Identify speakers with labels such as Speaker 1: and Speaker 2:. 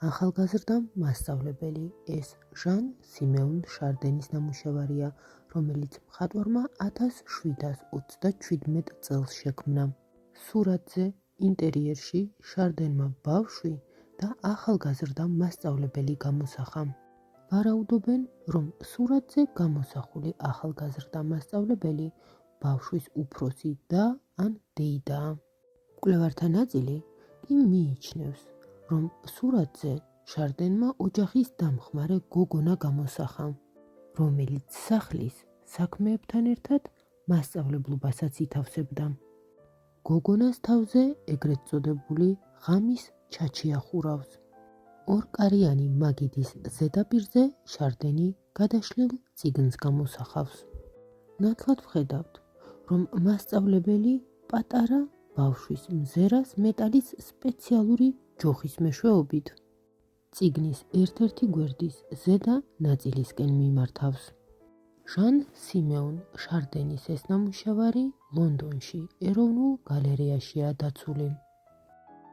Speaker 1: ახალგაზრდა მასწავლებელი. ეს ჟან სიმეონ შარდენის ნამუშევარია, რომელიც მხატვარმა 1727 წელს შექმნა. სურათზე ინტერიერში შარდენმა ბავშვი და ახალგაზრდა მასწავლებელი გამოსახა. ვარაუდობენ, რომ სურათზე გამოსახული ახალგაზრდა მასწავლებელი ბავშვის უფროსი და ან დეიდაა. მკვლევართა ნაწილი კი მიიჩნევს, რომ სურათზე შარდენმა ოჯახის დამხმარე გოგონა გამოსახა, რომელიც სახლის საქმეებთან ერთად მასწავლებლობასაც ითავსებდა. გოგონას თავზე ეგრეთ წოდებული ღამის ჩაჩი ახურავს. ორკარიანი მაგიდის ზედაპირზე შარდენი გადაშლილ წიგნს გამოსახავს. ნათლად ვხედავთ, რომ მასწავლებელი პატარა ბავშვის მზერას მეტალის სპეციალური ჯოხის მეშვეობით წიგნის ერთ-ერთი გვერდის ზედა ნაწილისკენ მიმართავს. ჟან სიმეონ შარდენის ეს ნამუშევარი ლონდონში ეროვნულ გალერეაშია დაცული.